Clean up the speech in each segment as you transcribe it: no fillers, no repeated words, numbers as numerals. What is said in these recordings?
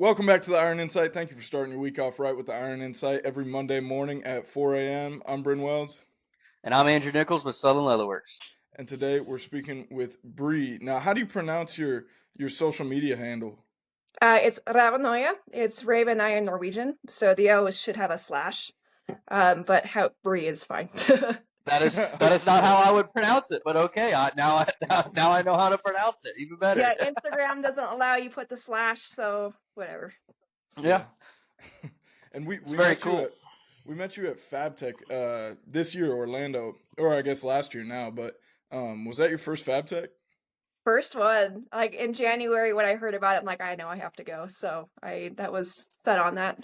Welcome back to the Iron Insight. Thank you for starting your week off right with the Iron Insight every Monday morning at 4 a.m. I'm Bryn Welds, And I'm Andrew Nichols with Southern Leatherworks. and today we're speaking with Bree. Now, how do you pronounce your social media handle? It's Ravnoye. It's Ravnoye in Norwegian, so the O should have a slash. But how Brie is fine. That is not how I would pronounce it, but okay. Now I know how to pronounce it even better. Yeah, Instagram doesn't allow you put the slash, so whatever. Yeah. And we very met cool. We met you at Fabtech this year, Orlando, or I guess last year now. But was that your first Fabtech? First one, like in January when I heard about it, I'm like, I know I have to go. So that was set on that.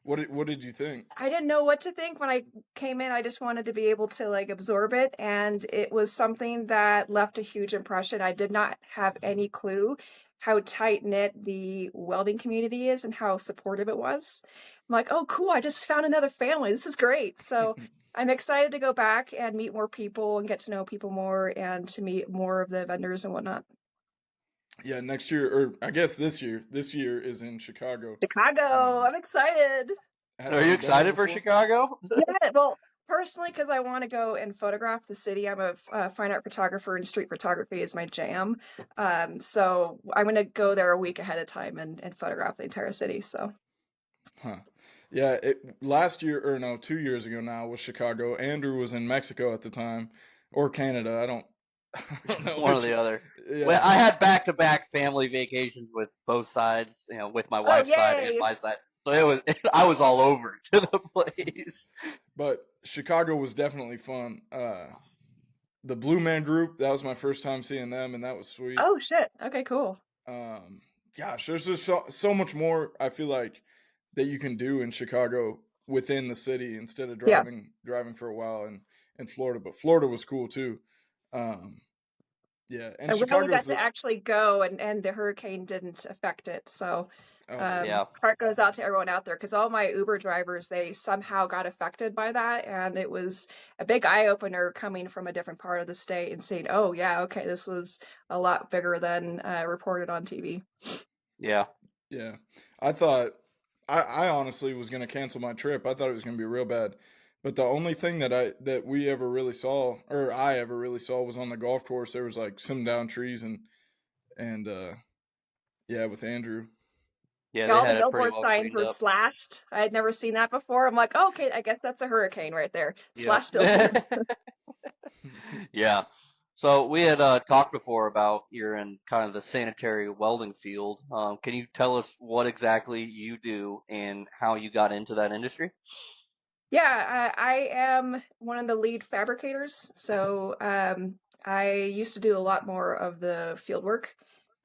What did you think? I didn't know what to think when I came in. I just wanted to be able to like absorb it, and it was something that left a huge impression. I did not have any clue how tight-knit the welding community is and how supportive it was. I'm like, oh, cool, I just found another family. This is great. So I'm excited to go back and meet more people and get to know people more and to meet more of the vendors and whatnot. Yeah, next year, or I guess this year. This year is in Chicago. Chicago, I'm excited. Are you excited for Chicago? Yeah, well, personally, because I want to go and photograph the city. I'm a fine art photographer, and street photography is my jam. So I'm going to go there a week ahead of time and photograph the entire city. So, Yeah, last year, or no, 2 years ago now, was Chicago. Andrew was in Mexico at the time, or Canada. I don't know. One or the other. Yeah. Well, I had back-to-back family vacations with both sides, with my wife's side and my side. So I was all over to the place. But Chicago was definitely fun. The Blue Man Group, that was my first time seeing them, and that was sweet. Oh shit! Okay, cool. Gosh, there's just so much more I feel like that you can do in Chicago within the city instead of driving for a while in Florida. But Florida was cool too. Yeah, and we only got Chicago's to actually go, and the hurricane didn't affect it. So, yeah. heart goes out to everyone out there because all my Uber drivers, they somehow got affected by that, and it was a big eye opener coming from a different part of the state and saying, "Oh yeah, okay, this was a lot bigger than reported on TV." Yeah. Yeah, I thought I honestly was going to cancel my trip. I thought it was going to be real bad. But the only thing that we ever really saw, or I ever really saw, was on the golf course. There was like some down trees and yeah, with Andrew. Yeah, all they the had it pretty billboard well signs cleaned were up. slashed. I had never seen that before. I'm like, oh, okay, I guess that's a hurricane right there. Yep. Slashed billboards. Yeah. So we had talked before about you're in kind of the sanitary welding field. Can you tell us what exactly you do and how you got into that industry? Yeah, I am one of the lead fabricators. So I used to do a lot more of the field work.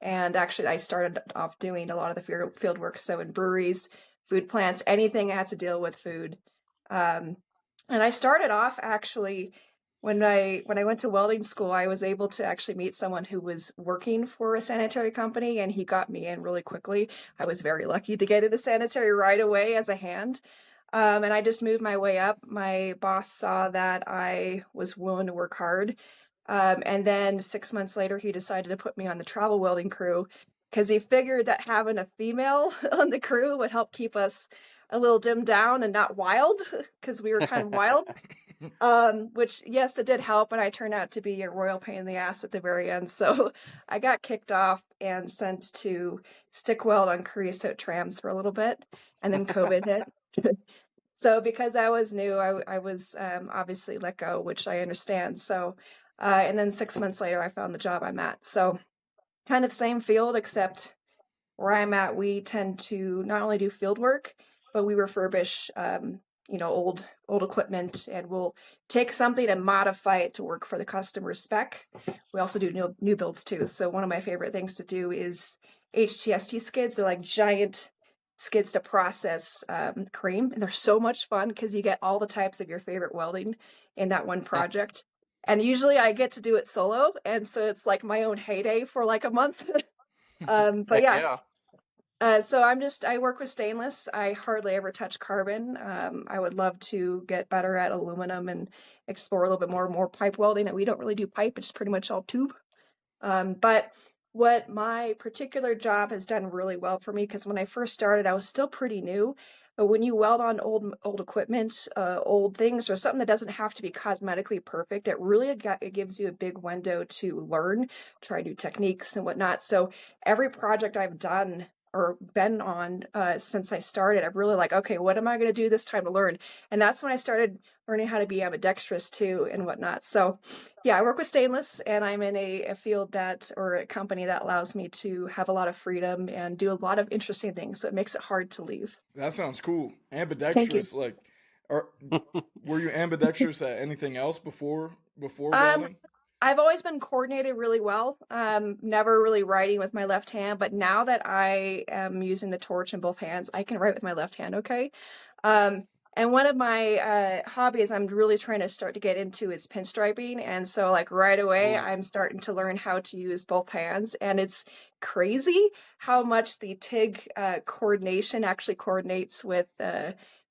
And actually, I started off doing a lot of the field work. So in breweries, food plants, anything that has to deal with food. And I started off actually when I went to welding school, I was able to actually meet someone who was working for a sanitary company, and he got me in really quickly. I was very lucky to get into sanitary right away as a hand. And I just moved my way up. My boss saw that I was willing to work hard. And then 6 months later, he decided to put me on the travel welding crew because he figured that having a female on the crew would help keep us a little dimmed down and not wild because we were kind of wild. Which, yes, it did help, and I turned out to be a royal pain in the ass at the very end. So I got kicked off and sent to stick weld on creosote trams for a little bit, and then COVID hit. So because I was new, I was obviously let go, which I understand. So, and then 6 months later, I found the job I'm at. So kind of same field, except where I'm at, we tend to not only do field work, but we refurbish, old equipment, and we'll take something and modify it to work for the customer's spec. We also do new builds too. So one of my favorite things to do is HTST skids. They're like giant skids to process cream, and they're so much fun because you get all the types of your favorite welding in that one project. And usually I get to do it solo, and so it's like my own heyday for like a month. But yeah. So I work with stainless. I hardly ever touch carbon. I would love to get better at aluminum and explore a little bit more pipe welding. And we don't really do pipe. It's pretty much all tube. But what my particular job has done really well for me, because when I first started, I was still pretty new. But when you weld on old equipment, old things, or something that doesn't have to be cosmetically perfect, it gives you a big window to learn, try new techniques and whatnot. So every project I've done or been on since I started, I'm really like, okay, what am I going to do this time to learn? And that's when I started learning how to be ambidextrous too and whatnot. So yeah, I work with stainless, and I'm in a field that, or a company that allows me to have a lot of freedom and do a lot of interesting things. So it makes it hard to leave. That sounds cool. Thank you. Ambidextrous, like, are were you ambidextrous at anything else before Um, welding? I've always been coordinated really well. Never really writing with my left hand, but now that I am using the torch in both hands, I can write with my left hand. Okay. Um, and one of my hobbies I'm really trying to start to get into is pinstriping. And so, like, right away, Ooh, I'm starting to learn how to use both hands. And it's crazy how much the TIG coordination actually coordinates with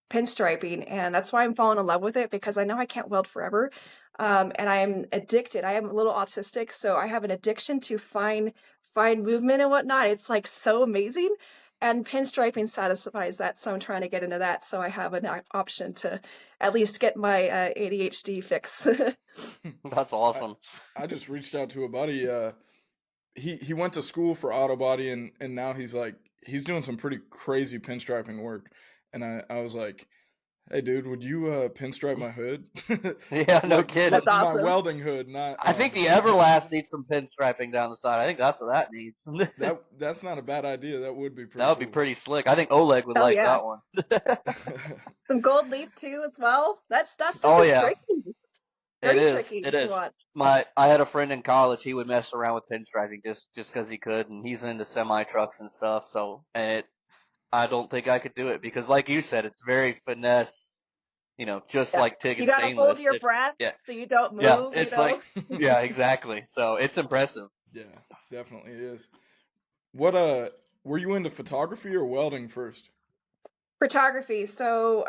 pinstriping. And that's why I'm falling in love with it, because I know I can't weld forever. And I'm addicted. I am a little autistic, so I have an addiction to fine movement and whatnot. It's like so amazing. And pinstriping satisfies that, so I'm trying to get into that, so I have an option to at least get my ADHD fix. that's I awesome. I just reached out to a buddy. He went to school for auto body, and now he's doing some pretty crazy pinstriping work. And I was like, hey dude, would you pinstripe my hood? Yeah, no That's kidding. My awesome. welding hood, not I think the Everlast needs some pinstriping down the side. I think that's what that needs. that's not a bad idea. That would be That pretty would be cool. pretty slick. I think Oleg would Oh like yeah, that one. some gold leaf too as well. That stuff Oh is yeah, tricky, it very is. tricky It to is. watch. I had a friend in college. He would mess around with pinstriping just because he could, and he's into semi trucks and stuff. So, I don't think I could do it because, like you said, it's very finesse. Just Yeah, like TIG you and gotta hold stainless. your It's breath yeah, so you don't yeah. move. It's like yeah, exactly. So it's impressive. Yeah, definitely is. What were you into photography or welding first? Photography. So,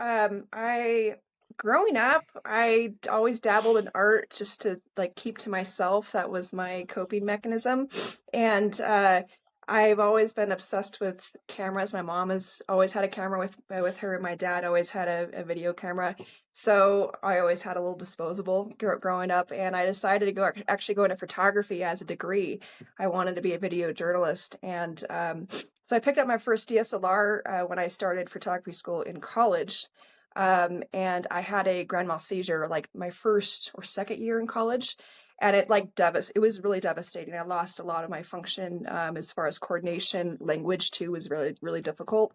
I growing up, I always dabbled in art just to like keep to myself. That was my coping mechanism. And I've always been obsessed with cameras. My mom has always had a camera with her, and my dad always had a video camera. So I always had a little disposable growing up, and I decided to actually go into photography as a degree. I wanted to be a video journalist, and so I picked up my first DSLR when I started photography school in college. And I had a grand mal seizure like my first or second year in college. And it was really devastating. I lost a lot of my function as far as coordination. Language too was really, really difficult.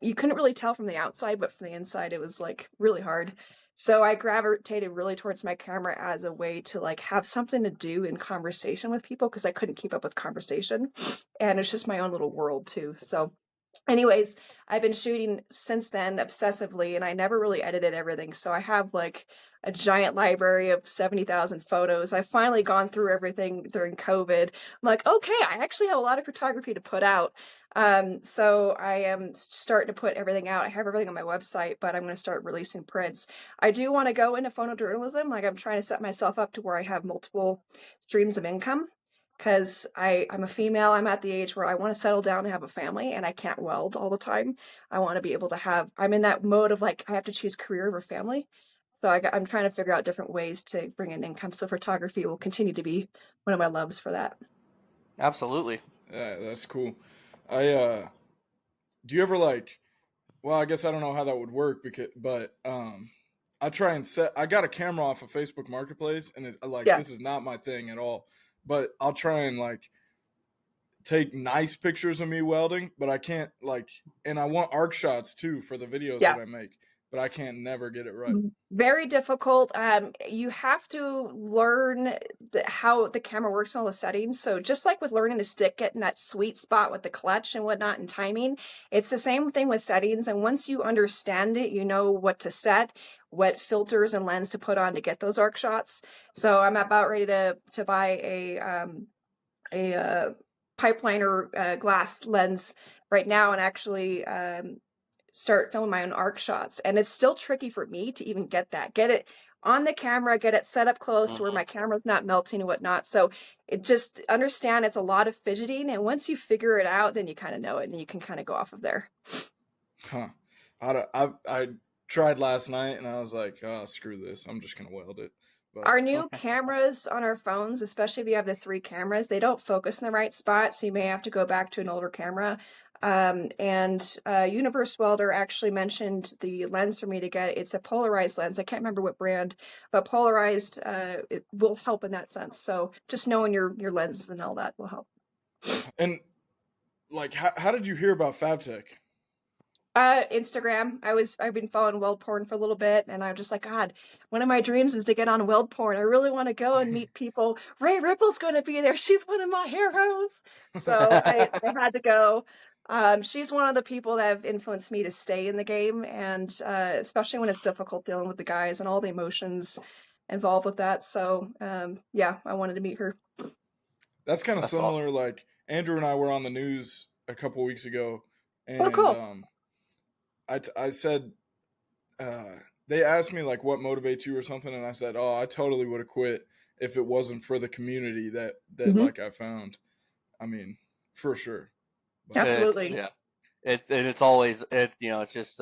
You couldn't really tell from the outside, but from the inside, it was like really hard. So I gravitated really towards my camera as a way to like have something to do in conversation with people, because I couldn't keep up with conversation. And it's just my own little world too. So anyways, I've been shooting since then obsessively, and I never really edited everything. So I have like a giant library of 70,000 photos. I've finally gone through everything during COVID. I'm like, okay, I actually have a lot of photography to put out. So I am starting to put everything out. I have everything on my website, but I'm going to start releasing prints. I do want to go into photojournalism. Like, I'm trying to set myself up to where I have multiple streams of income, because I'm a female. I'm at the age where I want to settle down and have a family, and I can't weld all the time. I want to be able to I'm in that mode of like, I have to choose career over family. So I'm trying to figure out different ways to bring in income. So photography will continue to be one of my loves for that. Absolutely. Yeah, that's cool. I do you ever like? Well, I guess I don't know how that would work but I try and set. I got a camera off of Facebook Marketplace, and it's like Yeah. this is not my thing at all. But I'll try and like take nice pictures of me welding, but I can't like, and I want arc shots too for the videos Yeah. that I make, but I can't never get it right. Very difficult. You have to learn how the camera works and all the settings. So just like with learning to stick, getting that sweet spot with the clutch and whatnot and timing, it's the same thing with settings. And once you understand it, you know what to set, what filters and lens to put on to get those arc shots. So I'm about ready to buy a pipeliner glass lens right now, and actually start filming my own arc shots. And it's still tricky for me to even get it on the camera, get it set up close where Mhm. my camera's not melting and whatnot. So it just understand it's a lot of fidgeting. And once you figure it out, then you kind of know it and you can kind of go off of there. Huh. I tried last night and I was like, oh, screw this. I'm just gonna weld it. But Our new cameras on our phones, especially if you have the 3 cameras, they don't focus in the right spot, so you may have to go back to an older camera. And Universe Welder actually mentioned the lens for me to get. It's a polarized lens. I can't remember what brand, but polarized it will help in that sense. So just knowing your lenses and all that will help. and like, how did you hear about Fabtech? Instagram. I've been following weld porn for a little bit, and I'm just like, God, one of my dreams is to get on weld porn. I really want to go and meet people. Ray Ripple's going to be there. She's one of my heroes. So I had to go. She's one of the people that have influenced me to stay in the game, and especially when it's difficult dealing with the guys and all the emotions involved with that. So yeah, I wanted to meet her. That's kind of That's similar. awesome. Like Andrew and I were on the news a couple weeks ago, Oh, and cool. I said, they asked me like what motivates you or something, and I said, oh, I totally would have quit if it wasn't for the community that Hmm. like I found. I mean, for sure. But It's Absolutely. yeah. It's always it's just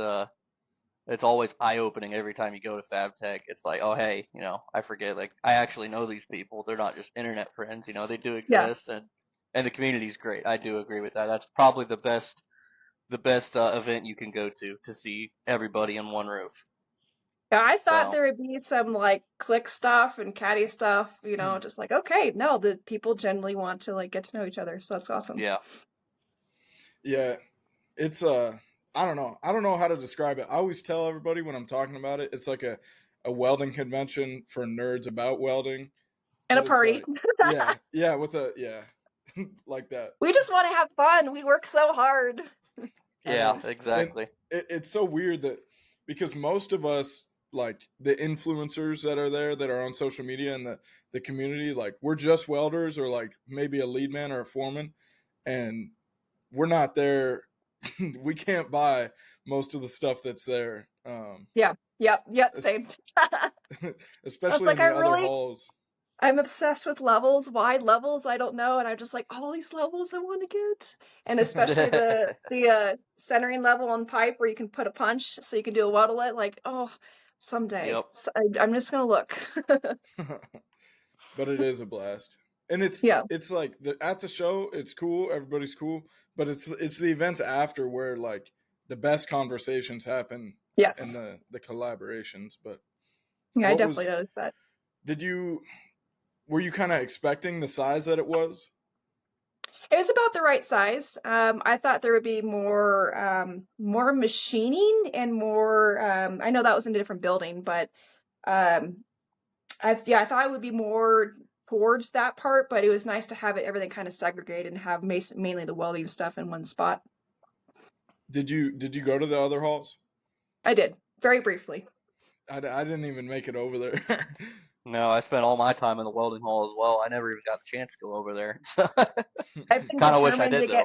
it's always eye opening every time you go to Fabtech. It's like, oh hey, I forget like I actually know these people. They're not just internet friends. They do Yeah. exist, and the community's great. I do agree with that. That's probably the best event you can go to see everybody in one roof. Yeah, I thought So there would be some like click stuff and catty stuff, just like, okay, no, the people generally want to like get to know each other. So that's awesome. yeah, yeah, it's I don't know. I don't know how to describe it. I always tell everybody when I'm talking about it, it's like a welding convention for nerds about welding. And a But it's party. like, yeah, with a like that. We just want to have fun. We work so hard. I yeah, know, and exactly. it's so weird that because most of us like the influencers that are there that are on social media and the community, like we're just welders or like maybe a lead man or a foreman, and we're not there. We can't buy most of the stuff that's there, Yeah. Yep. Same. I was especially like, in the other halls. I'm obsessed with levels. Why levels? I don't know. And I'm just like, all these levels I want to get. And especially the centering level on pipe where you can put a punch so you can do a weldlet. Like, oh, someday. Yep. So I'm just going to look. But it is a blast, and Yeah. it's like at the show, it's cool, everybody's cool, but it's the events after where like the best conversations happen and Yes. the collaborations. But Yeah, I what definitely was noticed that. did you were you kind of expecting the size that it was? It was about the right size. I thought there would be more machining and more. I know that was in a different building, but um, I thought it would be more towards that part. But it was nice to have everything kind of segregated and have mainly the welding stuff in one spot. Did you go to the other halls? I did very briefly. I didn't even make it over there. No, I spent all my time in the welding hall as well. I never even got the chance to go over there. I've been Kind of wish I determined did to get.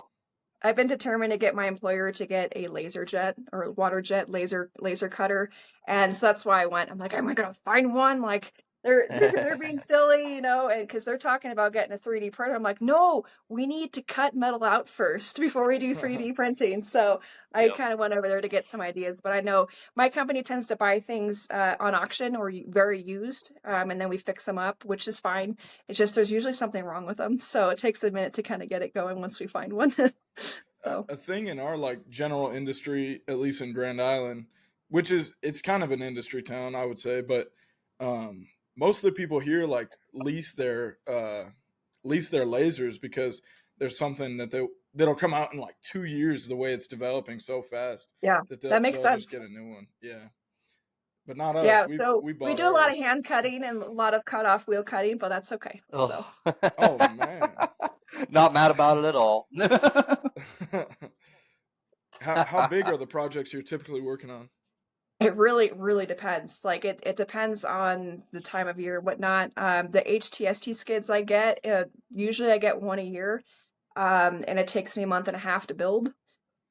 though. I've been determined to get my employer to get a laser jet or water jet laser cutter, and so that's why I went. I'm like, am I gonna find one? Like they're being silly, and because they're talking about getting a 3D printer. I'm like, no, we need to cut metal out first before we do 3D printing. So I Yep. kind of went over there to get some ideas, but I know my company tends to buy things on auction or very used, and then we fix them up, which is fine. It's just there's usually something wrong with them, so it takes a minute to kind of get it going once we find one. So A thing in our like general industry, at least in Grand Island, which is it's kind of an industry town, I would say, but most of the people here like lease their lasers because there's something that'll come out in like 2 years. The way it's developing so fast yeah, that that makes they'll just sense. get a new one. Yeah, but not us. Yeah, We so we we bought do a lot of ours. hand cutting and a lot of cut off wheel cutting, but that's okay. So Oh. Oh man, Not mad about it at all. how big are the projects you're typically working on? it really, really depends. Like it depends on the time of year and whatnot. The HTST skids I get, usually I get one a year, and it takes me a month and a half to build.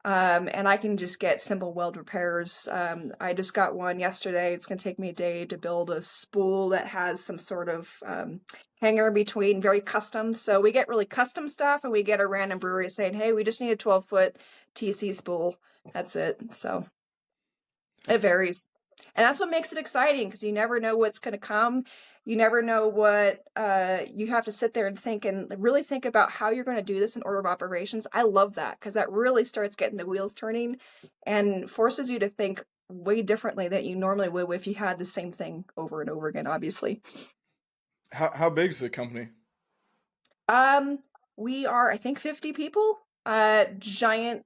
And I can just get simple weld repairs. I just got one yesterday. It's going to take me a day to build a spool that has some sort of hanger in between, very custom. So we get really custom stuff, and we get a random brewery saying, hey, we just need a 12-foot TC spool. That's it. So it varies. And that's what makes it exciting, because you never know what's going to come. You never know what you have to sit there and think and really think about how you're going to do this in order of operations. I love that, because that really starts getting the wheels turning and forces you to think way differently than you normally would if you had the same thing over and over again, obviously. How big is the company? We are, I think, 50 people. Giant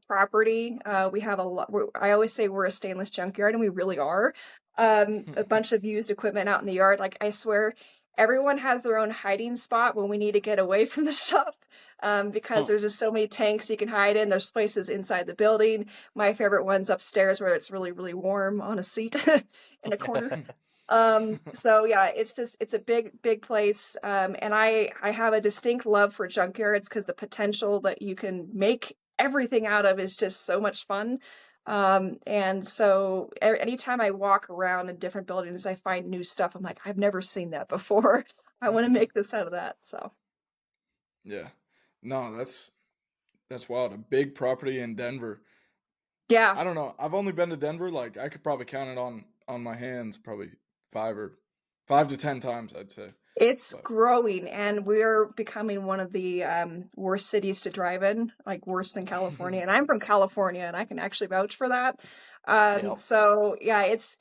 property. We have a lot. I always say we're a stainless junkyard, and we really are. A bunch of used equipment out in the yard. Like, I swear, everyone has their own hiding spot when we need to get away from the shop. Because there's just so many tanks you can hide in. There's places inside the building. My favorite one's upstairs, where it's really, really warm on a seat in a corner. So yeah, it's a big place. And I have a distinct love for junkyards, because the potential that you can make everything out of is just so much fun. And so anytime I walk around in different buildings, I find new stuff. I'm like, I've never seen that before. I want to make this out of that. So Yeah. No, that's wild. A big property in Denver. yeah. I don't know. I've only been to Denver, like I could probably count it on my hands, probably 5 to 10 times, I'd say. It's But growing, and we're becoming one of the worst cities to drive in, like worse than California. And I'm from California, and I can actually vouch for that. Yep. So yeah, it's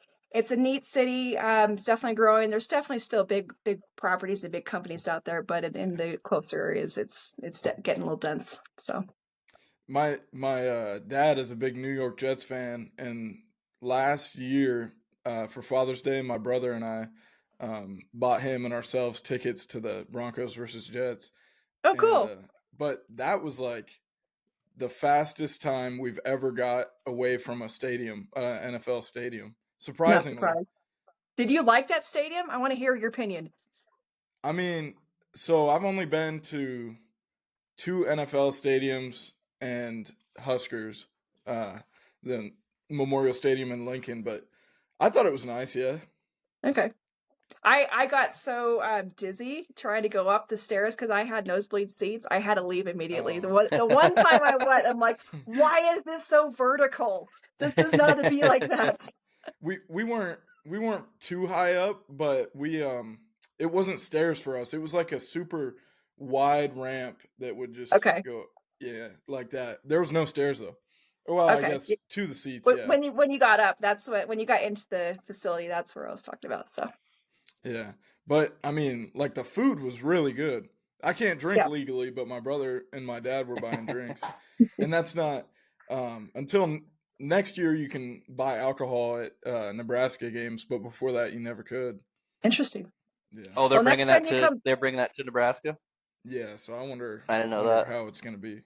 a neat city. It's definitely growing. There's definitely still big properties and big companies out there, but in the closer areas, it's getting a little dense. So my dad is a big New York Jets fan, and last year for Father's Day, my brother and I bought him and ourselves tickets to the Broncos versus Jets. oh, And cool. but that was like the fastest time we've ever got away from a stadium, NFL stadium. Not Surprisingly, surprised. Did you like that stadium? I want to hear your opinion. I mean, so I've only been to 2 NFL stadiums and Huskers, the Memorial Stadium in Lincoln, but I thought it was nice. Yeah. Okay. I got so dizzy trying to go up the stairs, because I had nosebleed seats. I had to leave immediately. Oh. The one time I went, I'm like, why is this so vertical? This does not be like that. We weren't too high up, but it wasn't stairs for us. It was like a super wide ramp that would just Okay. go, yeah, like that. There was no stairs though. Well, I Okay. guess to the seats, yeah. When you got up, when you got into the facility, that's where I was talking about. So Yeah. But I mean, like the food was really good. I can't drink yeah. legally, but my brother and my dad were buying drinks. And that's not until next year you can buy alcohol at Nebraska games, but before that you never could. Interesting. Yeah. Oh, Well, next time you come, they're bringing that to Nebraska. Yeah, so I wonder I didn't know that. how it's going to be.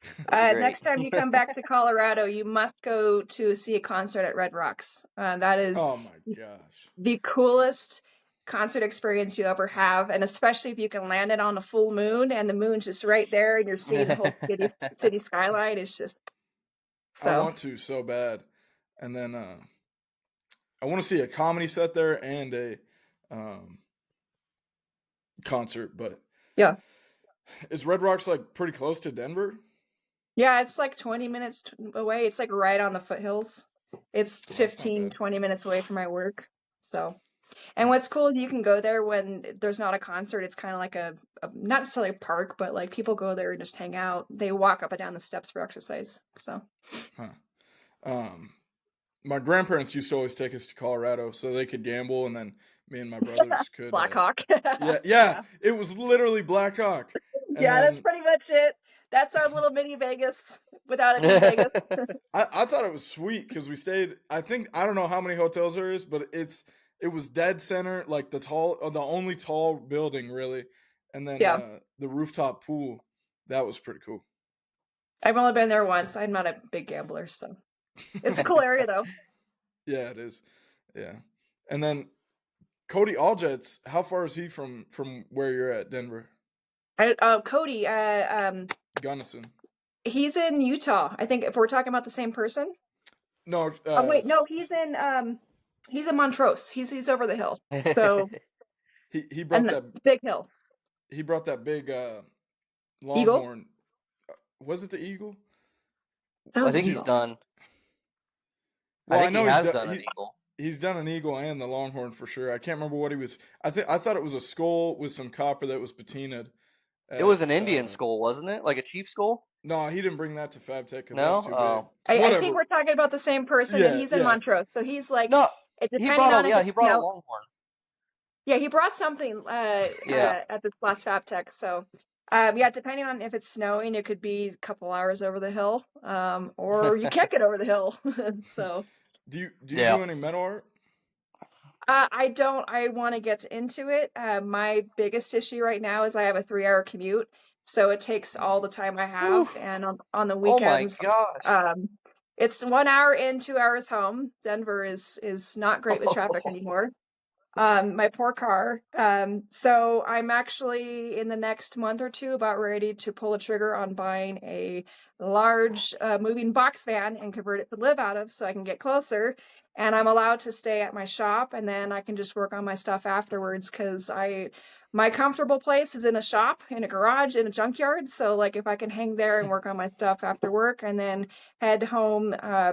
That'd be great. next time you come back to Colorado, you must go to see a concert at Red Rocks. That is Oh my gosh. the coolest concert experience you ever have, and especially if you can land it on a full moon and the moon's just right there and you're seeing the whole city skyline. It's just I so want to so bad. And then I want to see a comedy set there and a concert, but yeah. is Red Rocks like pretty close to Denver? Yeah, it's like 20 minutes away. It's like right on the foothills. It's Oh, that's not 15, bad. 20 minutes away from my work. So, and what's cool, you can go there when there's not a concert. It's kind of like a not necessarily a park, but like people go there and just hang out. They walk up and down the steps for exercise. So, Huh. My grandparents used to always take us to Colorado so they could gamble, and then me and my brothers could. Blackhawk. Yeah, it was literally Black Hawk. And Yeah, that's then pretty much it. That's our little mini Vegas without a mini Vegas. I thought it was sweet because we stayed. I don't know how many hotels there is, but it was dead center, like the only tall building really, and then Yeah. the rooftop pool. That was pretty cool. I've only been there once. I'm not a big gambler, so it's a cool area though. Yeah, it is. Yeah, and then Cody Aljet's. How far is he from where you're at, Denver? Cody, Gunnison. He's in Utah. I think if we're talking about the same person. No, Oh wait, no, he's in Montrose. He's over the hill. So he and brought the that big hill. he brought that big Eagle? longhorn. Was it the eagle? That I was think an he's eagle. done. I Well, I think he know has done an eagle. he's done an eagle and the longhorn for sure. I can't remember what he was. I thought it was a skull with some copper that was patinaed. It At was an Indian skull, wasn't it? Like a chief skull? no, he didn't bring that to Fabtech because that's No? too big. Oh. I think Whatever. we're talking about the same person, and Yeah, he's in yeah. Montrose. So he's like, No, he depending brought on a if yeah, he it's brought a snow. longhorn. Yeah, he brought something Yeah. at this last Fabtech. So, yeah, depending on if it's snowing, it could be a couple hours over the hill, or you can't get over the hill. So, Do you Yeah. do any metal art? I don't. I want to get into it. My biggest issue right now is I have a 3-hour commute, so it takes all the time I have, Oof. and on the Oh my weekends, gosh. it's 1 hour in, 2 hours home. Denver is not great with traffic anymore. My poor car. So I'm actually in the next month or two about ready to pull the trigger on buying a large moving box van and convert it to live out of so I can get closer. And I'm allowed to stay at my shop, and then I can just work on my stuff afterwards because my comfortable place is in a shop, in a garage, in a junkyard. So like if I can hang there and work on my stuff after work and then head home,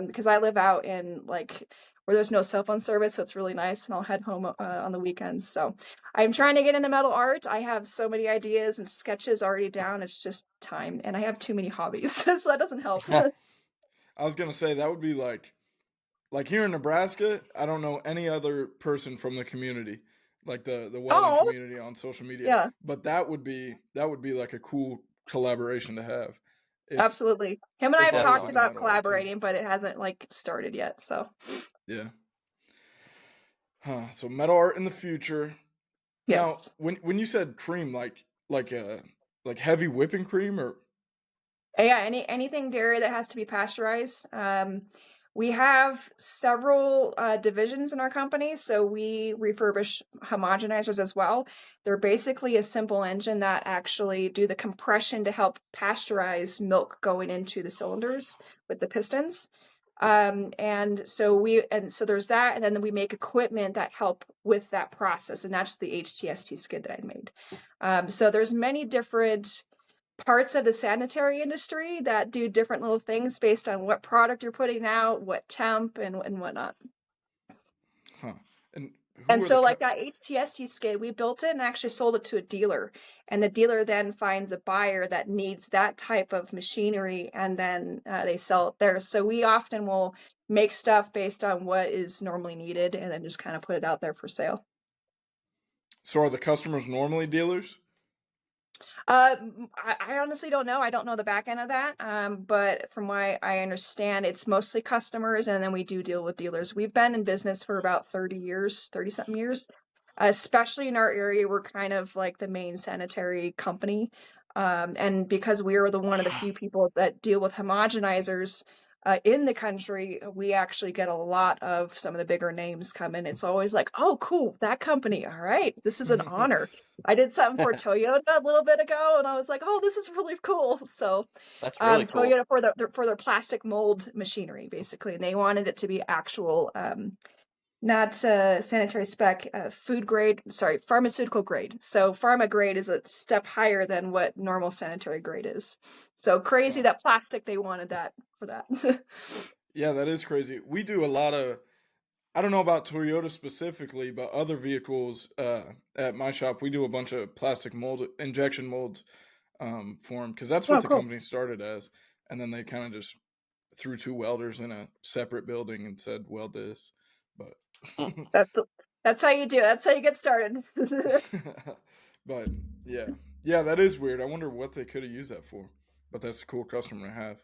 because I live out in like where there's no cell phone service, so it's really nice, and I'll head home on the weekends. So I'm trying to get into metal art. I have so many ideas and sketches already down. It's just time, and I have too many hobbies, so that doesn't help. I was gonna say that would be like here in Nebraska. I don't know any other person from the community, like the welding Oh, community on social media. yeah, But that would be like a cool collaboration to have. absolutely. Him and I If have I was talked into about metal art too. collaborating, but it hasn't like started yet. So Yeah. Huh. So metal art in the future. Now, yes. when you said cream, like heavy whipping cream, or Yeah, anything dairy that has to be pasteurized. We have several divisions in our company, so we refurbish homogenizers as well. They're basically a simple engine that actually do the compression to help pasteurize milk going into the cylinders with the pistons. And so there's that, and then we make equipment that help with that process, and that's the HTST skid that I made. So there's many different parts of the sanitary industry that do different little things based on what product you're putting out, what temp, and whatnot. huh? And who And are so, the like that HTST skid, we built it and actually sold it to a dealer. And the dealer then finds a buyer that needs that type of machinery, and then they sell it there. So we often will make stuff based on what is normally needed and then just kind of put it out there for sale. so are the customers normally dealers? I honestly don't know. I don't know the back end of that. But from what I understand, it's mostly customers, and then we do deal with dealers. We've been in business for about 30 years, 30 something years. Especially in our area, we're kind of like the main sanitary company. And because we are one of the few people that deal with homogenizers in the country, we actually get a lot of some of the bigger names come in. It's always like, oh, cool, that company. All right, this is an honor. I did something for Toyota a little bit ago, and I was like, "Oh, this is really cool." So, That's really cool. Toyota for their plastic mold machinery, basically, and they wanted it to be actual, not sanitary spec, food grade. Sorry, pharmaceutical grade. So, pharma grade is a step higher than what normal sanitary grade is. So crazy Wow. that plastic they wanted that for that. Yeah, that is crazy. We do a lot of. I don't know about Toyota specifically, but other vehicles at my shop, we do a bunch of plastic mold injection molds for them because that's what Oh, the cool. company started as, and then they kind of just threw two welders in a separate building and said weld this. But That's how you do it. That's how you get started. but yeah, that is weird. I wonder what they could have used that for. But that's a cool customer to have.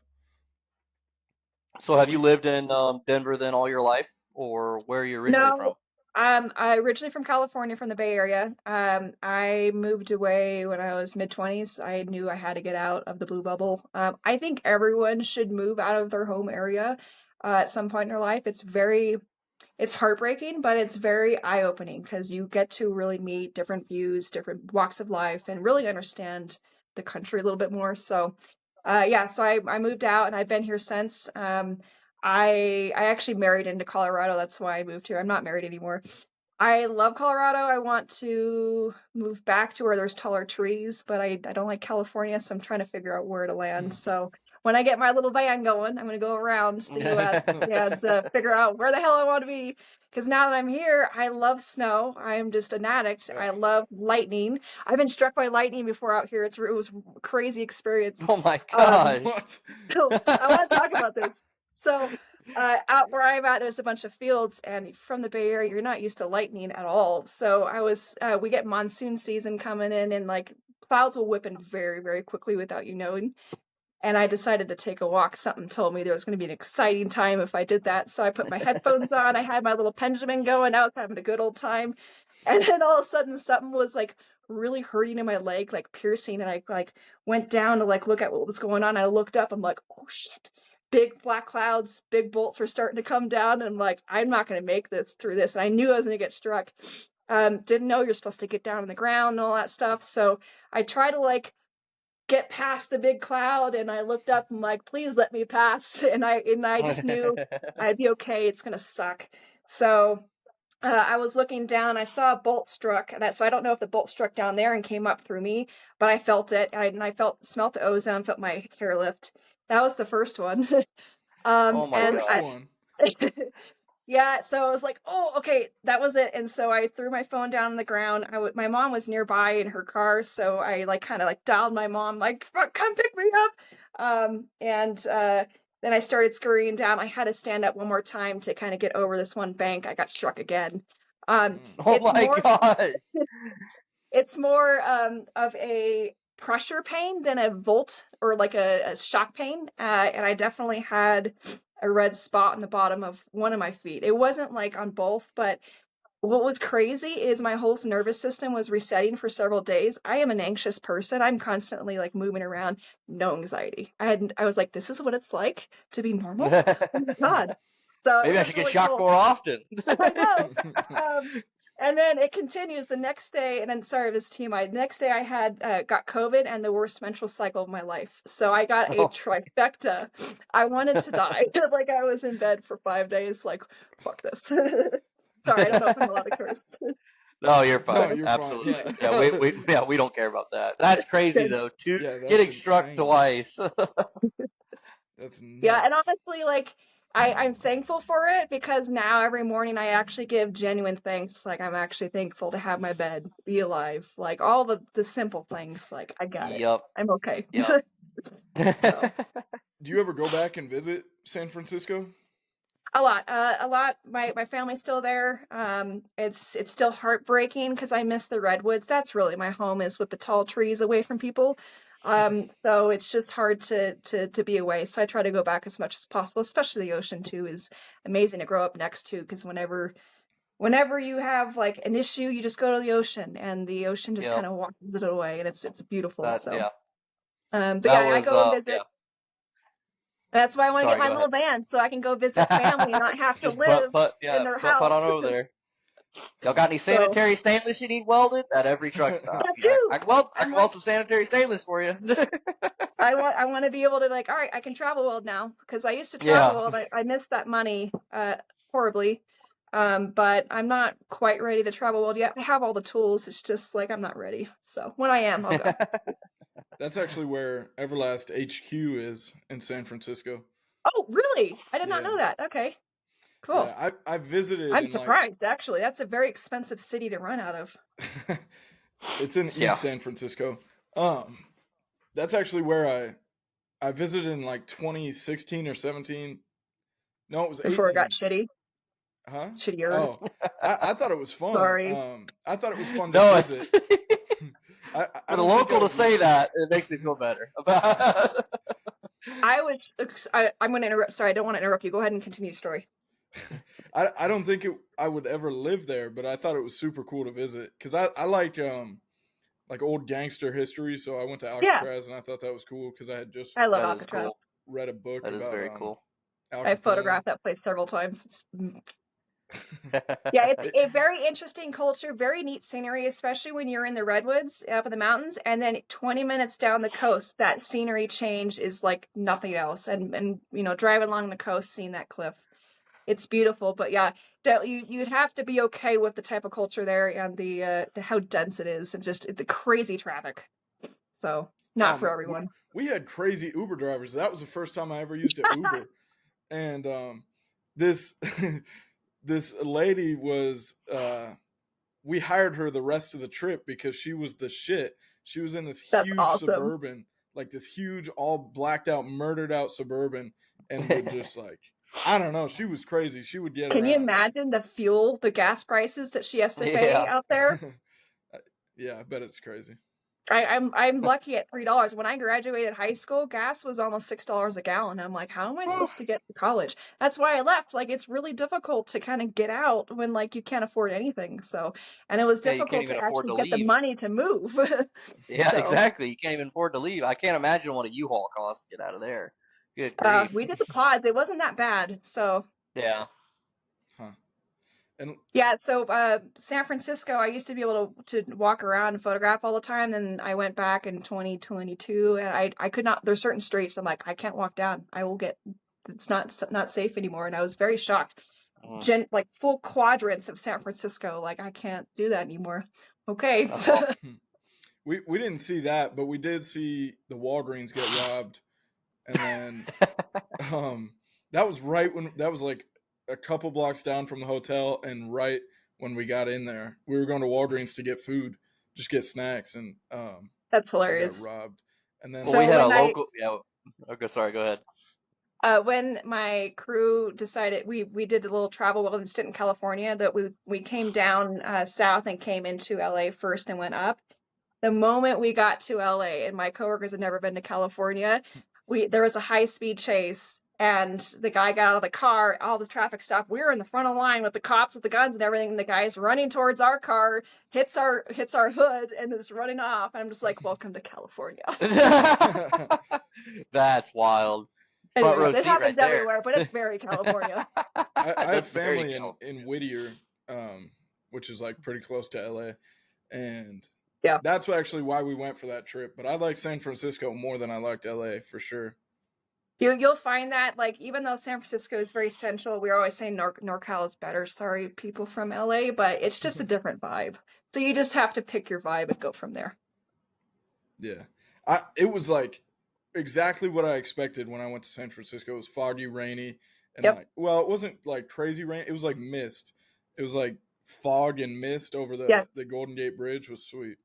So have you lived in Denver then all your life, or where are you originally from? No, I originally from California, from the Bay Area. I moved away when I was mid-20s. I knew I had to get out of the blue bubble. I think everyone should move out of their home area at some point in their life. It's heartbreaking, but it's very eye-opening because you get to really meet different views, different walks of life, and really understand the country a little bit more. So Yeah, so I moved out and I've been here since. I actually married into Colorado. That's why I moved here. I'm not married anymore. I love Colorado. I want to move back to where there's taller trees, but I don't like California, so I'm trying to figure out where to land. So when I get my little van going, I'm going to go around the U.S. and figure out where the hell I want to be. Because now that I'm here, I love snow. I'm just an addict. I love lightning. I've been struck by lightning before out here. It was a crazy experience. Oh my gosh. What? So I want to talk about this. So out where I'm at, there's a bunch of fields, and from the Bay Area, you're not used to lightning at all. So we get monsoon season coming in, and like clouds will whip in very, very quickly without you knowing. And I decided to take a walk. Something told me there was going to be an exciting time if I did that. So I put my headphones on. I had my little Benjamin going. I was having a good old time. And then all of a sudden, something was like really hurting in my leg, like piercing. And I like went down to like look at what was going on. I looked up. I'm like, oh shit. Big black clouds, big bolts were starting to come down. And I'm like, I'm not going to make this through this. And I knew I was going to get struck. Didn't know you're supposed to get down on the ground and all that stuff. So I try to like get past the big cloud, and I looked up and like, please let me pass. And I just knew I'd be okay. It's gonna suck. So I was looking down. I saw a bolt struck, and so I don't know if the bolt struck down there and came up through me, but I felt it. I smelt the ozone, felt my hair lift. That was the first one. Oh my and First God. one. Yeah, so I was like, oh, okay, that was it. And so I threw my phone down on the ground. My mom was nearby in her car, so I like kind of like dialed my mom, like, come pick me up. Then I started scurrying down. I had to stand up one more time to kind of get over this one bank. I got struck again. Oh It's my more gosh. it's more of a pressure pain than a volt or like a shock pain. And I definitely had a red spot on the bottom of one of my feet. It wasn't like on both, but what was crazy is my whole nervous system was resetting for several days. I am an anxious person. I'm constantly like moving around, no anxiety. I was like, this is what it's like to be normal. Oh my God. So Maybe it I was should get really shocked cool. more often. I know. And then it continues the next day, and I'm sorry, this TMI. The next day I had got COVID and the worst menstrual cycle of my life. So I got a trifecta. I wanted to die. Like I was in bed for 5 days. Like fuck this. Sorry, I don't know if I'm allowed to curse. No, you're No, fine. you're Absolutely. fine. Yeah, we don't care about that. That's crazy though. Yeah, that's Getting struck insane. twice. That's nuts. Yeah, and honestly, like I'm thankful for it because now every morning I actually give genuine thanks. Like I'm actually thankful to have my bed, be alive, like all the simple things. Like I got it. Yep. I'm okay. Yep. So Do you ever go back and visit San Francisco? a lot. My family's still there. It's still heartbreaking because I miss the redwoods. That's really my home, is with the tall trees away from people. So it's just hard to be away. So I try to go back as much as possible, especially the ocean too is amazing to grow up next to, because whenever you have like an issue, you just go to the ocean and the ocean just Yep. kind of washes it away, and it's beautiful. That, So yeah. but That yeah, I was go and visit. yeah. That's why I want to Sorry, get my go little ahead. van so I can go visit family and not have to Just live put in their put on house. over there. Y'all got any So sanitary stainless you need welded? At every truck stop. that Yeah, too. I can I'm weld like, some sanitary stainless for you. I want to be able to like, all right, I can travel weld now, because I used to travel Yeah. weld. I missed that money horribly. But I'm not quite ready to travel weld yet. I have all the tools. It's just like I'm not ready. So when I am, I'll go. That's actually where Everlast HQ is in San Francisco. Oh, really? I did not Yeah. know that. Okay, cool. Yeah, I visited I'm in like surprised, actually. That's a very expensive city to run out of. it's in Yeah. East San Francisco. That's actually where I visited in like 2016 or 17. No, it was Before it 18. got shitty. Huh? Shittier. Oh, I thought it was fun. Sorry. I thought it was fun to No, visit. I for the don't think local I to would say live- that, it makes me feel better. I'm going to interrupt. Sorry, I don't want to interrupt you. Go ahead and continue your story. I don't think I would ever live there, but I thought it was super cool to visit because I like old gangster history. So I went to Yeah. Alcatraz and I thought that was cool because I had just I love That is Alcatraz. cool. read a book That is about very cool. I Al Capone. photographed that place several times. It's Yeah, it's a very interesting culture, very neat scenery, especially when you're in the redwoods up in the mountains. And then 20 minutes down the coast, that scenery change is like nothing else. And driving along the coast, seeing that cliff, it's beautiful. But yeah, you'd have to be okay with the type of culture there and the how dense it is and just the crazy traffic. So not for everyone. We had crazy Uber drivers. That was the first time I ever used an Uber, and this this lady was. We hired her the rest of the trip because she was the shit. She was in this That's huge awesome. Suburban, like this huge, all blacked out, murdered out Suburban, and would just like, I don't know, she was crazy. She would get Can around. you imagine the gas prices that she has to pay out there? Yeah, I bet it's crazy. I'm lucky at $3. When I graduated high school, gas was almost $6 a gallon. I'm like, how am I supposed to get to college? That's why I left. Like, it's really difficult to kind of get out when like you can't afford anything. So, and it was difficult to actually get the money to move. Yeah, exactly. You can't even afford to leave. I can't imagine what a U-Haul costs to get out of there. Good grief. We did the pods. It wasn't that bad. So yeah. Huh. And yeah, so San Francisco, I used to be able to walk around and photograph all the time. Then I went back in 2022, and I could not. There's certain streets I'm like, I can't walk down. It's not safe anymore. And I was very shocked. Like full quadrants of San Francisco. Like I can't do that anymore. Okay. we didn't see that, but we did see the Walgreens get robbed, and then that was like a couple blocks down from the hotel, and right when we got in there, we were going to Walgreens to get food, just get snacks, and that's hilarious. We got robbed, and then we had a local. Yeah. Okay, sorry. Go ahead. When my crew decided we did a little travel welding stint in California, that we came down south and came into LA first and went up. The moment we got to LA, and my coworkers had never been to California, there was a high-speed chase, and the guy got out of the car, all the traffic stopped. We were in the front of the line with the cops with the guns and everything, and the guy's running towards our car, hits our hood, and is running off. And I'm just like, welcome to California. That's wild. Anyways, it happens everywhere, but it's very California. I have family in Whittier, which is like pretty close to LA, and yeah, that's actually why we went for that trip. But I like San Francisco more than I liked LA for sure. You'll find that, like, even though San Francisco is very central, we're always saying NorCal is better. Sorry, people from LA, but it's just a different vibe. So you just have to pick your vibe and go from there. Yeah, it was like exactly what I expected when I went to San Francisco. It was foggy, rainy, and it wasn't like crazy rain. It was like mist. It was like fog and mist over the Golden Gate Bridge. Was sweet.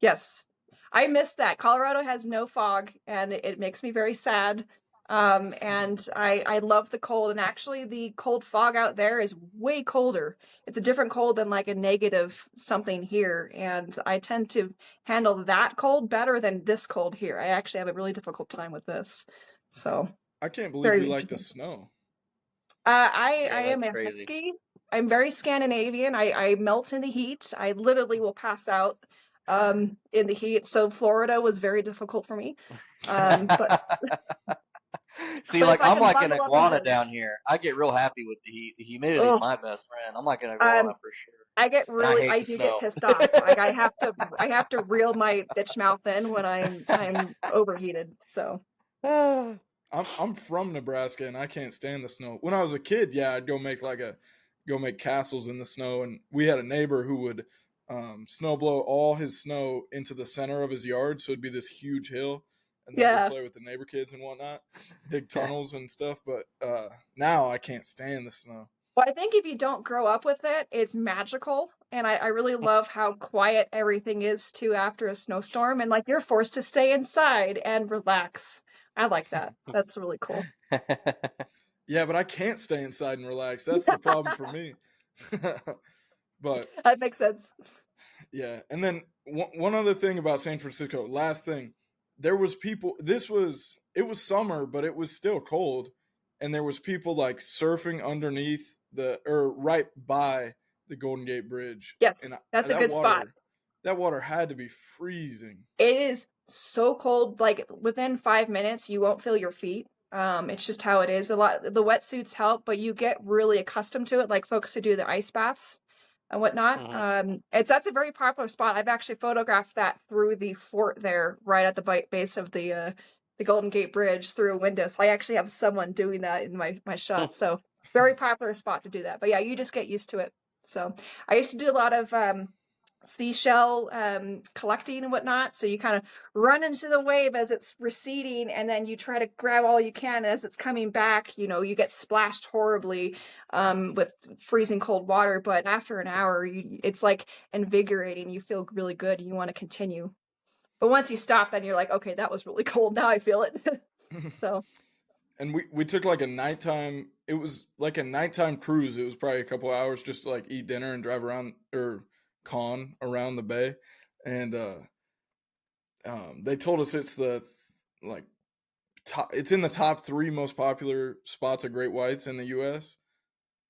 Yes, I missed that. Colorado has no fog, and it makes me very sad. And I love the cold, and actually the cold fog out there is way colder. It's a different cold than like a negative something here, and I tend to handle that cold better than this cold here. I actually have a really difficult time with this. So I can't believe you like the snow. I am a husky. I'm very Scandinavian. I melt in the heat. I literally will pass out in the heat. So Florida was very difficult for me. But see, like I'm like an iguana down here. I get real happy with the heat. The humidity is my best friend. I'm like an iguana for sure. I do get pissed off. Like I have to reel my bitch mouth in when I'm overheated. So I'm from Nebraska, and I can't stand the snow. When I was a kid, I'd go make castles in the snow, and we had a neighbor who would snow blow all his snow into the center of his yard, so it'd be this huge hill. And then we play with the neighbor kids and whatnot, dig tunnels and stuff. But now I can't stand the snow. Well, I think if you don't grow up with it, it's magical. And I really love how quiet everything is too after a snowstorm. And like you're forced to stay inside and relax. I like that. That's really cool. Yeah, but I can't stay inside and relax. That's the problem for me. But that makes sense. Yeah. And then one other thing about San Francisco, last thing. There was people, it was summer, but it was still cold. And there was people like surfing underneath right by the Golden Gate Bridge. Yes, and that's a good spot. That water had to be freezing. It is so cold. Like within 5 minutes, you won't feel your feet. It's just how it is. A lot the wetsuits help, but you get really accustomed to it. Like folks who do the ice baths and whatnot. That's a very popular spot. I've actually photographed that through the fort there, right at the base of the Golden Gate Bridge through a window. So I actually have someone doing that in my shots. So very popular spot to do that. But yeah, you just get used to it. So I used to do a lot of seashell collecting and whatnot. So you kind of run into the wave as it's receding, and then you try to grab all you can as it's coming back. You know, you get splashed horribly with freezing cold water, but after an hour, it's like invigorating. You feel really good, and you want to continue. But once you stop, then you're like, okay, that was really cold. Now I feel it. So. And we took like a nighttime. It was like a nighttime cruise. It was probably a couple hours just to like eat dinner and drive around or con around the bay, and they told us it's the like top. It's in the top 3 most popular spots of great whites in the U.S.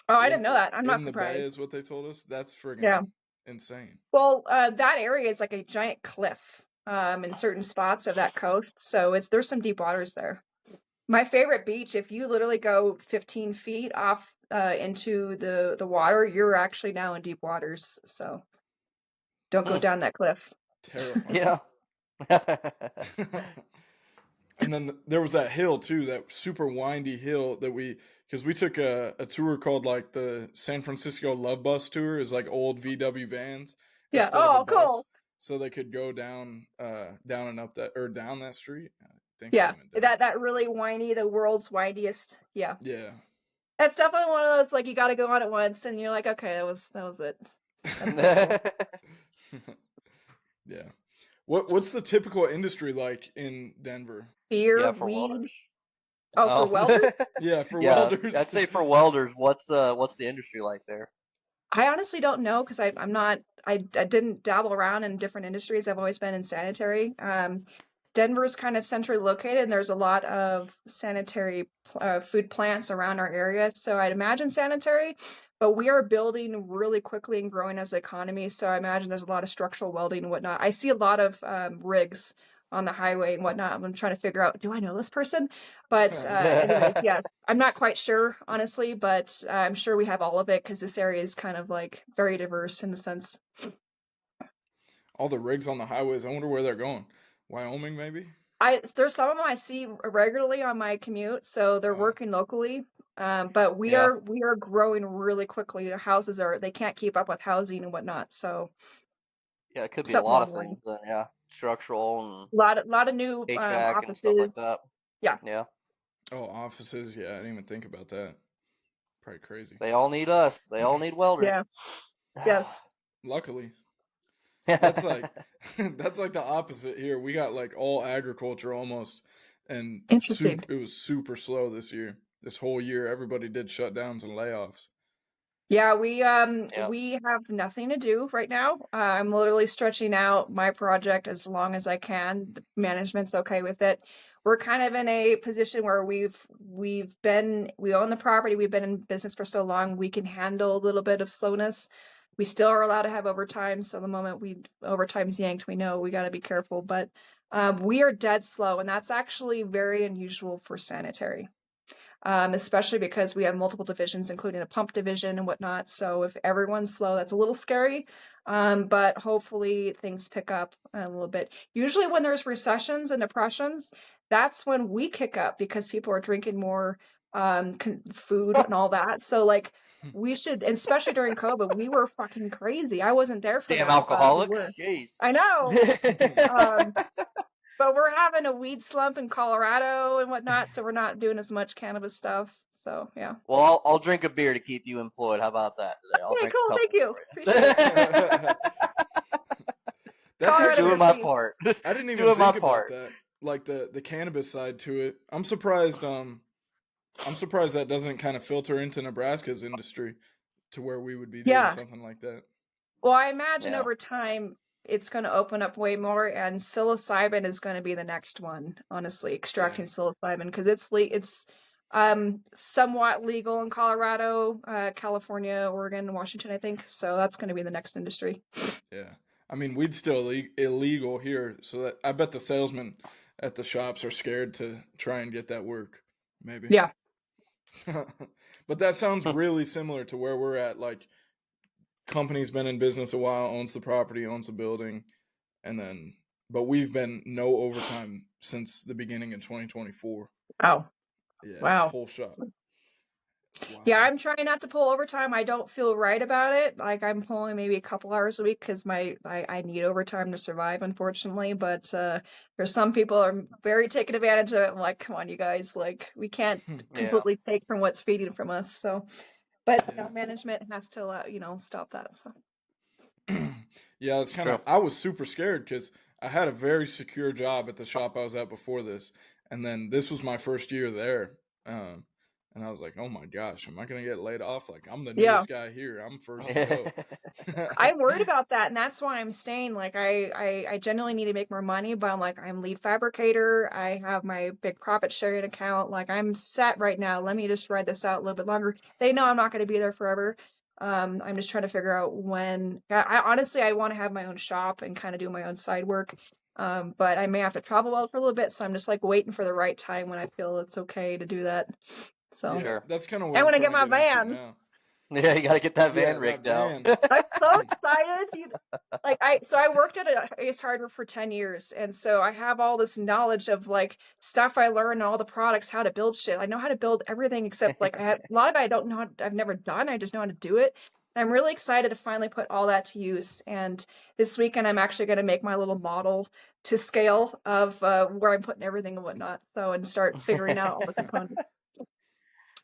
Oh, I didn't know that. I'm not in surprised. the bay is what they told us. That's friggin' insane. Well, that area is like a giant cliff in certain spots of that coast, so there's some deep waters there. My favorite beach, if you literally go 15 feet off into the water, you're actually now in deep waters. So don't go down that cliff. Terrifying. Yeah. And then there was that hill too, that super windy hill that because we took a tour called like the San Francisco Love Bus tour, is like old VW vans. Yeah. Oh, cool. So they could go down and up down that street. I think yeah, that really windy, the world's windiest. Yeah. Yeah. That's definitely one of those like you got to go on it once, and you're like, okay, that was it. Yeah. What's the typical industry like in Denver? Beer, for weed. welders. Oh, for welders? Yeah, for welders. I'd say for welders, what's the industry like there? I honestly don't know because I didn't dabble around in different industries. I've always been in sanitary. Denver's kind of centrally located, and there's a lot of sanitary food plants around our area. So I'd imagine sanitary, but we are building really quickly and growing as an economy. So I imagine there's a lot of structural welding and whatnot. I see a lot of rigs on the highway and whatnot. I'm trying to figure out, do I know this person? But anyway, yeah, I'm not quite sure, honestly, but I'm sure we have all of it because this area is kind of like very diverse in the sense. All the rigs on the highways, I wonder where they're going. Wyoming, maybe? There's some of them I see regularly on my commute, so they're working locally. But we are growing really quickly. The houses they can't keep up with housing and whatnot. So yeah, it could be a lot of things then. Yeah, structural and a lot of new HVAC offices and stuff like that. Yeah. Yeah. Oh, offices. Yeah, I didn't even think about that. Probably crazy. They all need us. They all need welders. Yeah. Yes. Luckily. That's like the opposite here. We got like all agriculture almost, and it was super slow this year. This whole year, everybody did shutdowns and layoffs. Yeah, we have nothing to do right now. I'm literally stretching out my project as long as I can. The management's okay with it. We're kind of in a position where we own the property. We've been in business for so long, we can handle a little bit of slowness. We still are allowed to have overtime, so the moment overtime's yanked, we know we got to be careful. But we are dead slow, and that's actually very unusual for sanitary, especially because we have multiple divisions, including a pump division and whatnot. So if everyone's slow, that's a little scary. But hopefully things pick up a little bit. Usually when there's recessions and depressions, that's when we kick up because people are drinking more food and all that. So like, we should, especially during COVID, we were fucking crazy. I wasn't there for damn that. alcoholics. Jeez. I know. But we're having a weed slump in Colorado and whatnot, so we're not doing as much cannabis stuff. So yeah. Well, I'll drink a beer to keep you employed. How about that today? Okay, cool. Thank you. Appreciate it. That's actually doing my part. I didn't even think about that. Like the cannabis side to it. I'm surprised. I'm surprised that doesn't kind of filter into Nebraska's industry to where we would be doing something like that. Well, I imagine over time it's going to open up way more, and psilocybin is going to be the next one. Honestly, extracting psilocybin because it's somewhat legal in Colorado, California, Oregon, Washington, I think. So that's going to be the next industry. Yeah, I mean, weed's still illegal here, so that I bet the salesmen at the shops are scared to try and get that work. maybe. Yeah. But that sounds really similar to where we're at. Like, company's been in business a while, owns the property, owns the building, and then, but we've been no overtime since the beginning of 2024. Oh, Yeah, wow. whole shop. It's wild. Yeah, I'm trying not to pull overtime. I don't feel right about it. Like, I'm pulling maybe a couple hours a week because I need overtime to survive, unfortunately. But there's some people are very taking advantage of it. I'm like, come on, you guys. Like, we can't completely take from what's feeding from us. So, but Yeah. management has to allow, stop that. So. Yeah, it's kind of. I was super scared because I had a very secure job at the shop I was at before this, and then this was my first year there. And I was like, oh my gosh, am I going to get laid off? Like, I'm the newest guy here. I'm first to go. I'm worried about that, and that's why I'm staying. Like, I genuinely need to make more money, but I'm like, I'm lead fabricator. I have my big profit sharing account. Like, I'm set right now. Let me just ride this out a little bit longer. They know I'm not going to be there forever. I'm just trying to figure out when. I honestly, I want to have my own shop and kind of do my own side work. But I may have to travel weld for a little bit, so I'm just like waiting for the right time when I feel it's okay to do that. So Yeah, that's kind of what I I'm want to trying get my to get into van. now. Yeah, you got to get that van rigged out. I'm so excited. I worked at Ace Hardware for 10 years. And so I have all this knowledge of like stuff I learned, all the products, how to build shit. I know how to build everything except like a lot of it I don't know, I've never done. I just know how to do it. And I'm really excited to finally put all that to use. And this weekend, I'm actually going to make my little model to scale of where I'm putting everything and whatnot. So, and start figuring out all the components.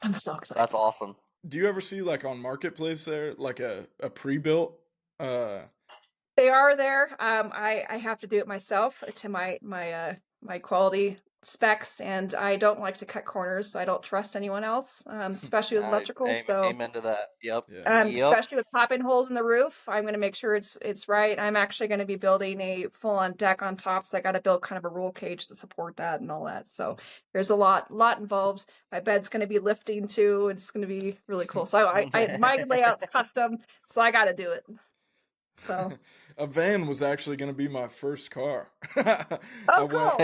I'm so excited. That's awesome. Do you ever see like on Marketplace there, like a pre-built? They are there. I have to do it myself to my quality specs, and I don't like to cut corners, so I don't trust anyone else, especially with electrical. Amen to that. Yep. Especially with popping holes in the roof, I'm going to make sure it's right. I'm actually going to be building a full-on deck on top, so I got to build kind of a roll cage to support that and all that. So there's a lot involved. My bed's going to be lifting too. It's going to be really cool. So my layout's custom, so I got to do it. So a van was actually going to be my first car. Cool.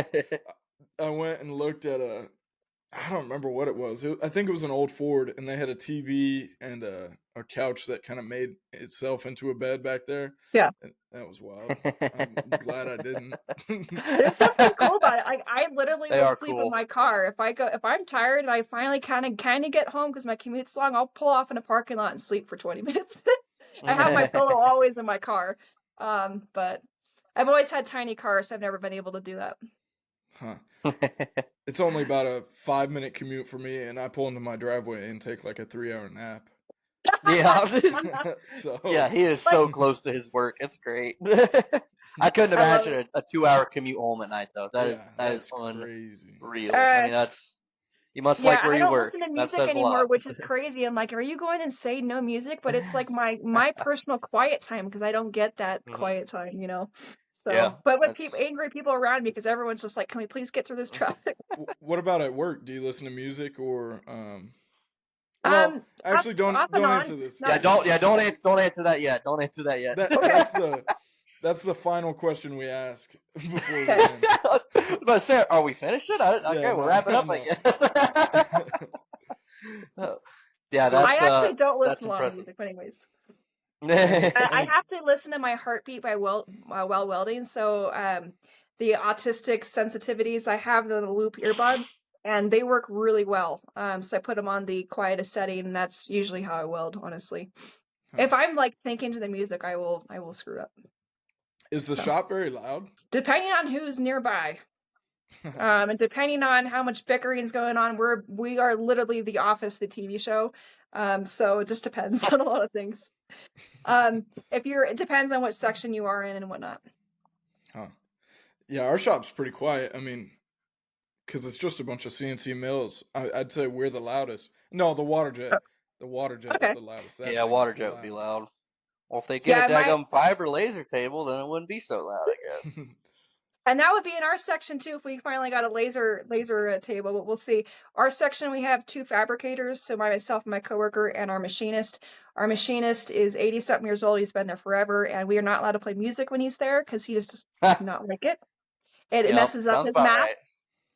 I went and looked at I don't remember what it was. I think it was an old Ford, and they had a TV and a couch that kind of made itself into a bed back there. Yeah. And that was wild. I'm glad I didn't. There's something cool about it. I literally will sleep in my car. If I'm tired and I finally kind of get home because my commute's long, I'll pull off in a parking lot and sleep for 20 minutes. I have my pillow always in my car. But I've always had tiny cars, so I've never been able to do that. Huh. It's only about a 5-minute commute for me, and I pull into my driveway and take like a 3-hour nap. Yeah. Yeah, he is so close to his work. It's great. I couldn't imagine a 2-hour commute home at night though. That is crazy. Unreal. I mean, you must like where you work. I don't listen to music anymore, which is crazy. I'm like, are you going and say no music? But it's like my personal quiet time because I don't get that quiet time, So, but with angry people around me because everyone's just like, can we please get through this traffic? What about at work? Do you listen to music or actually don't answer this. Don't answer that yet. Don't answer that yet. That's the final question we ask before we end. But Sarah, are we finished it? Okay, we're wrapping up, I guess. I actually don't listen to a lot of music, but anyways. I have to listen to my heartbeat by while welding. So the autistic sensitivities, I have the loop earbud, and they work really well. So I put them on the quietest setting, and that's usually how I weld, honestly. If I'm like thinking to the music, I will screw up. Is the shop very loud? Depending on who's nearby. And depending on how much bickering's going on, we are literally The Office, the TV show. So it just depends on a lot of things. It depends on what section you are in and whatnot. Huh. Yeah, our shop's pretty quiet. I mean, because it's just a bunch of CNC mills. I'd say we're the loudest. No, the water jet. The water jet is the loudest. Water jet would be loud. Well, if they get a daggum fiber laser table, then it wouldn't be so loud, I guess. And that would be in our section too if we finally got a laser table, but we'll see. Our section, we have 2 fabricators, so myself and my coworker and our machinist. Our machinist is 80-something years old. He's been there forever, and we are not allowed to play music when he's there because he just does not like it. It messes up his math. Right.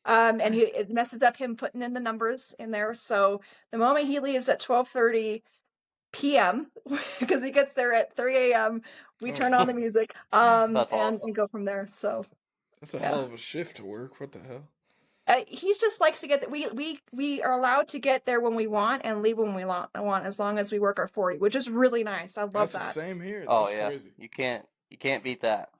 And it messes up him putting in the numbers in there. So the moment he leaves at 12:30 p.m. because he gets there at 3 a.m., we Oh, turn on the music, That's and awesome. go from there. So that's a yeah. hell of a shift to work. What the hell? He just likes to get we are allowed to get there when we want and leave when we want as long as we work our 40, which is really nice. I love That's the that. same here. Oh That's yeah, crazy. you can't beat that.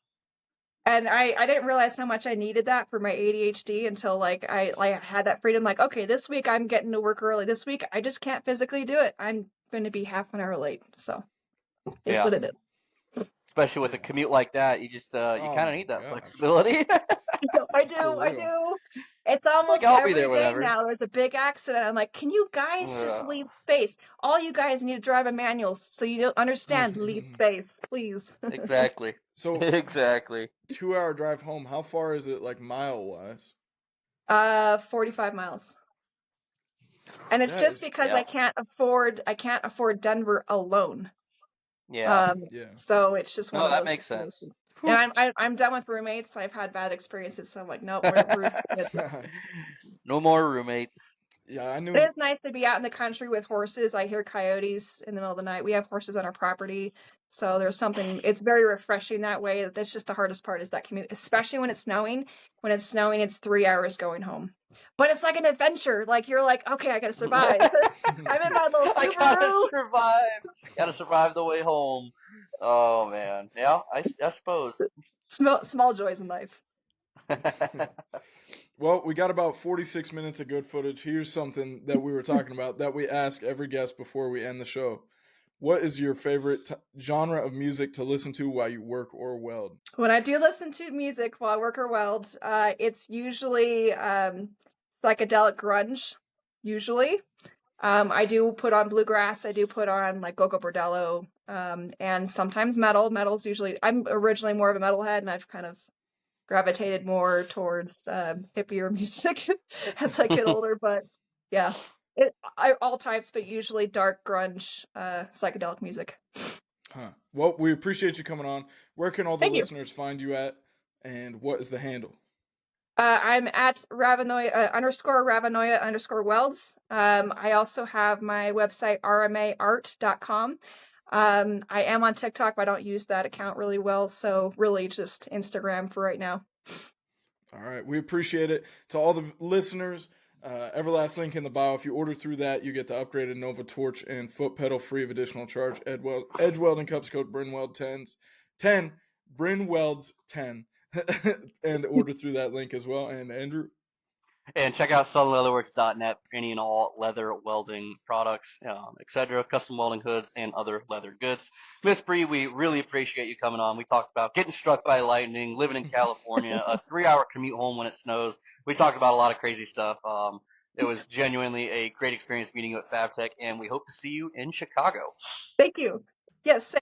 And I didn't realize how much I needed that for my ADHD until like I had that freedom. Like, okay, this week I'm getting to work early. This week I just can't physically do it. I'm going to be half an hour late. So it's Yeah, what it is. especially with a Yeah. commute like that, you just you Oh kind my of need that gosh. flexibility. I do. For I real. do. It's It's like almost I'll be every there day whenever. now. There's a big accident. I'm like, can you guys just leave space? All you guys need to drive a manual so you don't understand. Leave space, please. Exactly. So Exactly. 2 hour drive home. How far is it, like mile wise? 45 miles. And it's That just is because Yeah. I can't afford Denver alone. Yeah. yeah. So it's just one No, of that those makes sense. situations. Whew. And I'm done with roommates. I've had bad experiences, so I'm like, nope, we're good. No more roommates. Yeah, I It knew. is nice to be out in the country with horses. I hear coyotes in the middle of the night. We have horses on our property, so there's something. It's very refreshing that way. That's just the hardest part is that commute, especially when it's snowing. When it's snowing, it's 3 hours going home, but it's like an adventure. Like you're like, okay, I gotta survive. I'm in my little I gotta Subaru. survive. Gotta survive the way home. Oh man. Yeah, I suppose. Small joys in life. Well, we got about 46 minutes of good footage. Here's something that we were talking about that we ask every guest before we end the show. What is your favorite genre of music to listen to while you work or weld? When I do listen to music while I work or weld, it's usually psychedelic grunge. Usually, I do put on bluegrass. I do put on like Gogo Bordello, and sometimes metal. Metal's usually. I'm originally more of a metalhead, and I've kind of gravitated more towards hippier music as I get older. But yeah, all types, but usually dark grunge, psychedelic music. Huh. Well, we appreciate you coming on. Where can all the Thank you. listeners find you at? And what is the handle? I'm at Ravnoye _Ravnoye _Welds. I also have my website, rmaart.com. I am on TikTok, but I don't use that account really well. So really just Instagram for right now. All right. We appreciate it. To all the listeners, Everlast link in the bio. If you order through that, you get the upgraded Nova Torch and foot pedal free of additional charge. Edge Welding Cups code BRINWELD10. 10 BRINWELDS 10. And order through that link as well. And Andrew? And check out southernleatherworks.net for any and all leather welding products, etc., custom welding hoods, and other leather goods. Miss Bree, we really appreciate you coming on. We talked about getting struck by lightning, living in California, a 3-hour commute home when it snows. We talked about a lot of crazy stuff. It was genuinely a great experience meeting you at Fabtech, and we hope to see you in Chicago. Thank you. Yes.